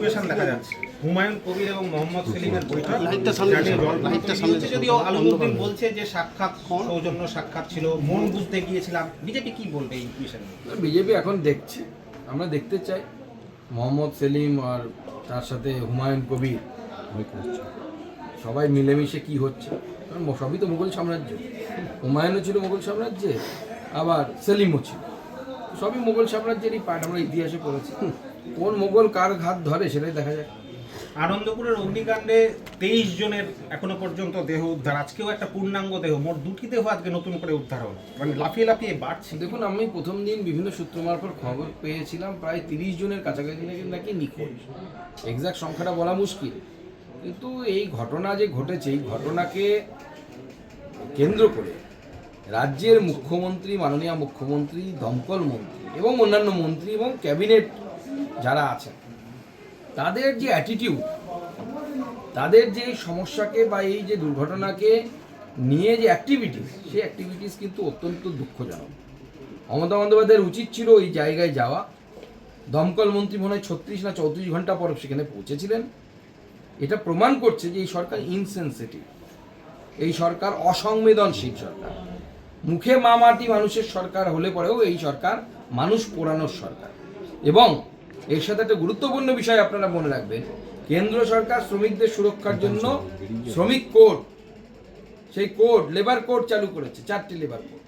Situation দেখা যাচ্ছে, হুমায়ুন কবির এবং মোহাম্মদ সেলিমের বৈঠক, যদিও আলমউদ্দিন বলছে যে সাক্ষাৎ সৌজন্য সাক্ষাৎ ছিল, মন বুঝতে গিয়েছিলাম। বিজেপি কি বলবে এই বিষয়ে? বিজেপি এখন দেখছে, আমরা দেখতে চাই মোহাম্মদ সেলিম আর তার সাথে হুমায়ুন কবির সবাই মিলেমিশে কি হচ্ছে। কারণ সবই তো মুঘল সাম্রাজ্য, হুমায়ুনও ছিল মুঘল সাম্রাজ্যে, আবার সেলিমও ছিল, সবই মুঘল সাম্রাজ্যেরই পার্ট। আমরা ইতিহাসে পড়েছি, কোন মুঘল কার ঘাত ধরে সেটাই দেখা যায়। আনন্দপুরের অগ্নিকাণ্ডে 23 জনের এখনো পর্যন্ত দেহ উদ্ধার, আজকেও একটা পূর্ণাঙ্গ দেহ, মোট 2টি দেহ আজকে নতুন করে উদ্ধার হলো, মানে লাফিয়ে লাফিয়ে বাড়ছে। দেখুন, আমি প্রথম দিন বিভিন্ন সূত্র মারফত খবর পেয়েছিলাম প্রায় 30 জনের কাছাকাছি নাকি নিখোঁজ। এক্সাক্ট সংখ্যাটা বলা মুশকিল, কিন্তু এই ঘটনা যে ঘটেছে, এই ঘটনাকে কেন্দ্র করে রাজ্যের মুখ্যমন্ত্রী, মাননীয় মুখ্যমন্ত্রী, দমকল মন্ত্রী এবং অন্যান্য মন্ত্রী এবং ক্যাবিনেট যারা আছেন, তাদের যে অ্যাটিটিউড, তাদের যে সমস্যাকে বা এই যে দুর্ঘটনাকে নিয়ে যে অ্যাক্টিভিটিস, সেই অ্যাক্টিভিটিস কিন্তু অত্যন্ত দুঃখজনক। মমতা বন্দ্যোপাধ্যায়ের উচিত ছিল এই জায়গায় যাওয়া। দমকল মন্ত্রী মনে হয় 36 না 34 ঘন্টা পর সেখানে পৌঁছেছিলেন। এটা প্রমাণ করছে যে এই সরকার ইনসেনসিটিভ, এই সরকার অসংবেদনশীল সরকার। মুখে মাটি মানুষের সরকার হলে পরেও এই সরকার মানুষ পোড়ানোর সরকার। এবং এর সাথে একটা গুরুত্বপূর্ণ বিষয় আপনারা মনে রাখবেন, কেন্দ্র সরকার শ্রমিকদের সুরক্ষার জন্য শ্রমিক কোড, সেই কোড লেবার কোড চালু করেছে, 4টি লেবার কোড।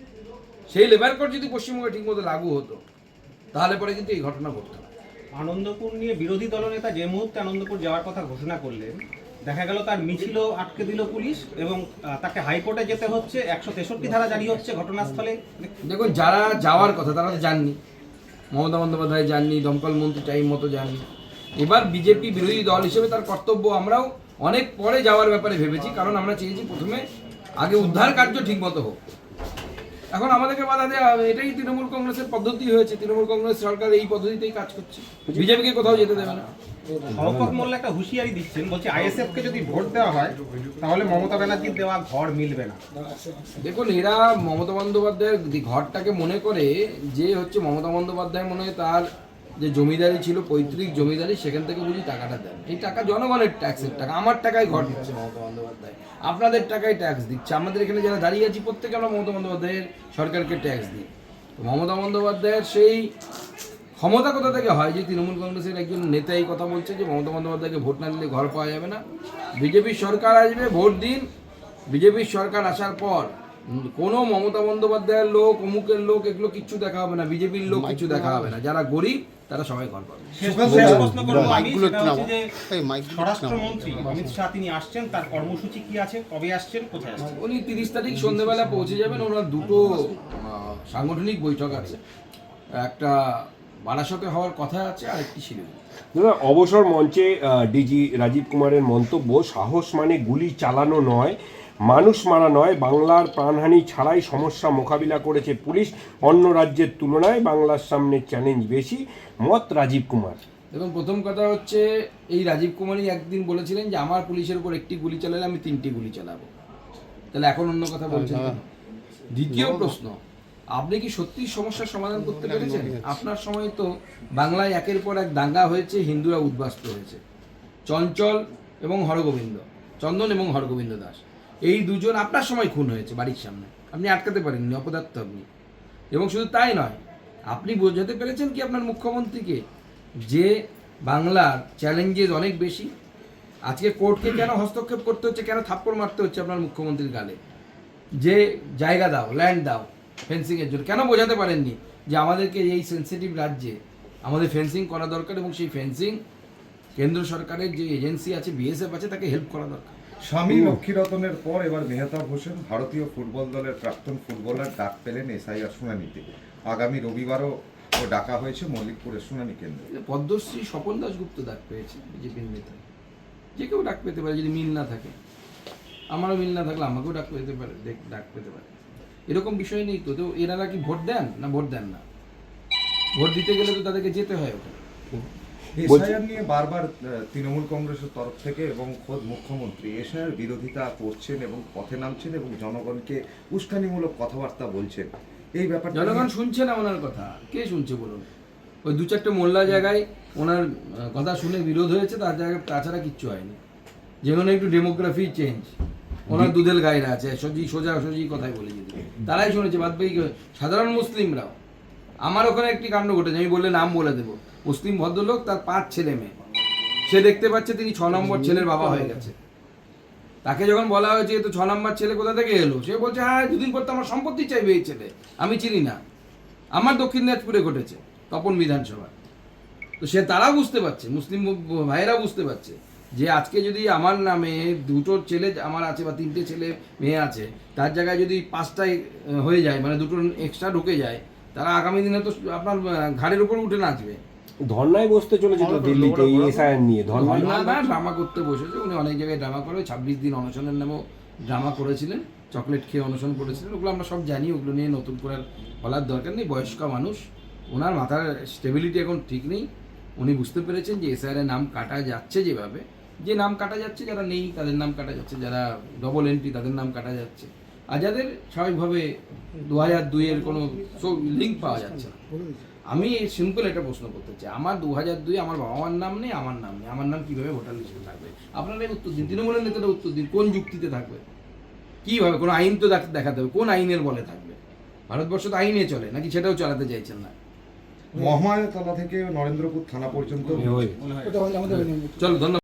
সেই লেবার কোড যদি পশ্চিমবঙ্গে ঠিকমতো লাগু হতো তাহলে পরে কিন্তু এই ঘটনা ঘটতো না। আনন্দপুর নিয়ে বিরোধী দলনেতা যে মুহূর্তে আনন্দপুর যাওয়ার কথা ঘোষণা করলেন, দেখা গেল তার মিছিলও আটকে দিল পুলিশ এবং তাকে হাইকোর্টে যেতে হচ্ছে, 163 ধারা জারি হচ্ছে ঘটনাস্থলে। দেখুন, যারা যাওয়ার কথা তারা তো যাননি, মমতা বন্দ্যোপাধ্যায় যাননি, দমকল মন্ত্রী টাইম মতো যাননি। এবার বিজেপি বিরোধী দল হিসেবে তার কর্তব্য, আমরাও অনেক পরে যাওয়ার ব্যাপারে ভেবেছি, কারণ আমরা চেয়েছি প্রথমে আগে উদ্ধার কার্য ঠিক মতো হোক। এখন আমাদেরকে বাধা দেওয়া হবে, এটাই তৃণমূল কংগ্রেসের পদ্ধতি হয়েছে। তৃণমূল কংগ্রেস সরকার এই পদ্ধতিতেই কাজ করছে, বিজেপিকে কোথাও যেতে দেবে না। শওকত মোল্লা একটা হুঁশিয়ারি দিচ্ছেন, বলছে আইএসএফ কে যদি ভোট দেওয়া হয় তাহলে মমতা ব্যানার্জির দেওয়া ঘর মিলবে না। দেখুন, এরা মমতা বন্দ্যোপাধ্যায়ের ঘরটাকে মনে করে যে হচ্ছে মমতা বন্দ্যোপাধ্যায় মনে হয় তার যে জমিদারি ছিল, পৈতৃক জমিদারি, সেখান থেকে বুঝি টাকাটা দেন। এই টাকা জনগণের ট্যাক্সের টাকা, আমার টাকায় ঘর দিচ্ছে মমতা বন্দ্যোপাধ্যায়, আপনাদের টাকায় ট্যাক্স দিচ্ছে। আমাদের এখানে যারা দাঁড়িয়ে আছি প্রত্যেকে আমরা মমতা বন্দ্যোপাধ্যায়ের সরকারকে ট্যাক্স দিই। তো মমতা বন্দ্যোপাধ্যায়ের সেই ক্ষমতা কোথা থেকে হয় যে তৃণমূল কংগ্রেসের একজন নেতা এই কথা বলছে যে মমতা বন্দ্যোপাধ্যায়কে ভোট না দিলে ঘর পাওয়া যাবে না? বিজেপির সরকার আসবে, ভোট দিন। বিজেপির সরকার আসার পর কোনো মমতা বন্দ্যোপাধ্যায়ের লোক, অমুকের লোক, এগুলো কিচ্ছু দেখা হবে না, বিজেপির লোক কিছু দেখা হবে না। যারা গরিব তারা সবাই ঘর পাবে। স্বরাষ্ট্রমন্ত্রী অমিত শাহ তিনি আসছেন, তার কর্মসূচি কি আছে, কবে আসছেন, কোথায় আসছেন? উনি 30 তারিখ সন্ধ্যেবেলা পৌঁছে যাবেন। ওনার দুটো সাংগঠনিক বৈঠক আছে, একটা বারাসতে হওয়ার কথা আছে আর একটি শিলিগুড়ি। অবসর মঞ্চে ডিজি রাজীব কুমারের মন্তব্য, সাহস মানে গুলি চালানো নয়, মানুষ মারা নয়, বাংলার প্রাণহানি ছাড়াই সমস্যা মোকাবিলা করেছে পুলিশ, অন্য রাজ্যের তুলনায় বাংলার সামনে চ্যালেঞ্জ বেশি, মত রাজীব কুমার। দেখুন, প্রথম কথা হচ্ছে, এই রাজীব কুমারই একদিন বলেছিলেন যে আমার পুলিশের উপর একটি গুলি চালালে আমি 3টি গুলি চালাবো। তাহলে এখন অন্য কথা বলছেন। দ্বিতীয় প্রশ্ন, আপনি কি সত্যি সমস্যার সমাধান করতে পেরেছেন? আপনার সময় তো বাংলায় একের পর এক দাঙ্গা হয়েছে, হিন্দুরা উদ্বাস্ত হয়েছে। চঞ্চল এবং হরগোবিন্দ, চন্দন এবং হরগোবিন্দ দাস, এই দুজন আপনার সময় খুন হয়েছে বাড়ির সামনে, আপনি আটকাতে পারেননি, অপদার্থ আপনি। এবং শুধু তাই নয়, আপনি বোঝাতে পেরেছেন কি আপনার মুখ্যমন্ত্রীকে যে বাংলার চ্যালেঞ্জেস অনেক বেশি? আজকে কোর্টকে কেন হস্তক্ষেপ করতে হচ্ছে, কেন থাপ্পড় মারতে হচ্ছে আপনার মুখ্যমন্ত্রীর গালে? যে জায়গা দাও, ল্যান্ড দাও ফেন্সিংয়ের জন্য, কেন বোঝাতে পারেননি যে আমাদেরকে এই সেন্সিটিভ রাজ্যে আমাদের ফেন্সিং করা দরকার এবং সেই ফেন্সিং কেন্দ্র সরকারের যে এজেন্সি আছে, বিএসএফ আছে, তাকে হেল্প করা দরকার। স্বামী লক্ষ্মীরতনের পর এবার মেহতাব হোসেন, ভারতীয় ফুটবল দলের প্রাক্তন ফুটবলার, ডাক পেলেন এসআইআর শুনানিতে। আগামী রবিবারও ডাকা হয়েছে মল্লিকপুরের শুনানি কেন্দ্রে। পদ্মশ্রী স্বপন দাশগুপ্ত ডাক পেয়েছে, বিজেপির নেতা। যে কেউ ডাক পেতে পারে যদি মিল না থাকে, আমারও মিল না থাকলে আমাকেও ডাক পেতে পারে, ডাক পেতে পারে, এরকম বিষয় নেই তো। তো এনারা কি ভোট দেন না ভোট দেন না? ভোট দিতে গেলে তো তাদেরকে যেতে হয় ওখানে। এসআইআর নিয়ে বারবার তৃণমূল কংগ্রেসের তরফ থেকে এবং খোদ মুখ্যমন্ত্রী এসআইআর বিরোধিতা করছেন এবং পথে নামছেন এবং জনগণকে উস্কানিমূলক কথাবার্তা বলছেন। এই ব্যাপারটা জনগণ শুনছে না ওনার কথা, কে শুনছে বলুন? ওই 2-4টে মোল্লা জায়গায় ওনার কথা শুনে বিরোধ হয়েছে, তার জায়গায় তাছাড়া কিচ্ছু হয়নি। যেখানে একটু ডেমোগ্রাফি চেঞ্জ, ওনার দুধের গায়েরা আছে, সোজাসুজি কথাই বলে যেতে, তারাই শুনেছে, বাদ বাকি সাধারণ মুসলিমরাও। আমার ওখানে একটি কাণ্ড ঘটেছে, আমি বললে নাম বলে দেবো। মুসলিম ভদ্রলোক, তার 5 ছেলে মেয়ে, সে দেখতে পাচ্ছে তিনি 6 নম্বর ছেলের বাবা হয়ে গেছে। তাকে যখন বলা হয়েছে তো 6 নম্বর ছেলে কোথা থেকে এলো, সে বলছে হ্যাঁ 2 দিন পর তো আমার সম্পত্তি চাইবে এই ছেলে, আমি চিনি না। আমার দক্ষিণ দিনাজপুরে ঘটেছে, তপন বিধানসভা। তো সে তারা বুঝতে পারছে, মুসলিম ভাইয়েরা বুঝতে পারছে যে আজকে যদি আমার নামে 2টো ছেলে আমার আছে বা 3টে ছেলে মেয়ে আছে, তার জায়গায় যদি 5টায় হয়ে যায়, মানে 2টো এক্সট্রা ঢুকে যায়, তারা আগামী দিনে তো আপনার ঘাড়ের উপর উঠে নাচবে। ধর্নায় বসতে চলেছে তো দিল্লিতে এই এসআইআর নিয়ে। ধর্নায় না, ড্রামা করতে বসেছে উনি, অনেক জায়গায় ড্রামা করে। 26 দিন অনশনের নামেও ড্রামা করেছিলেন, চকলেট খেয়ে অনশন করেছিলেন, ওগুলো আমরা সব জানি, ওগুলো নিয়ে নতুন করে আর বলার দরকার নেই। বয়স্ক মানুষ, ওনার মাথার স্টেবিলিটি এখন ঠিক নেই। উনি বুঝতে পেরেছেন যে এসআইআর নাম কাটা যাচ্ছে, যেভাবে যে নাম কাটা যাচ্ছে, যারা নেই তাদের নাম কাটা যাচ্ছে, যারা ডবল এন্ট্রি তাদের নাম কাটা যাচ্ছে, আর যাদের স্বাভাবিকভাবে 2002-এর কোনো লিঙ্ক পাওয়া যাচ্ছে না। আমি সিম্পল একটা প্রশ্ন করতে চাই, আমার 2002 আমার বাবা মার নাম নেই, আমার নাম নেই, আমার নাম কীভাবে ভোটার লিস্টে থাকবে? আপনারাই উত্তর দিন, তৃণমূলের নেতারা উত্তর দিন, কোন যুক্তিতে থাকবে, কীভাবে? কোনো আইন তো দেখাতে হবে, কোন আইনের বলে থাকবে? ভারতবর্ষ তো আইনে চলে নাকি, সেটাও চালাতে চাইছেন না। মহামায়াতলা থেকে নরেন্দ্রপুর থানা পর্যন্ত চলো, ধন্যবাদ।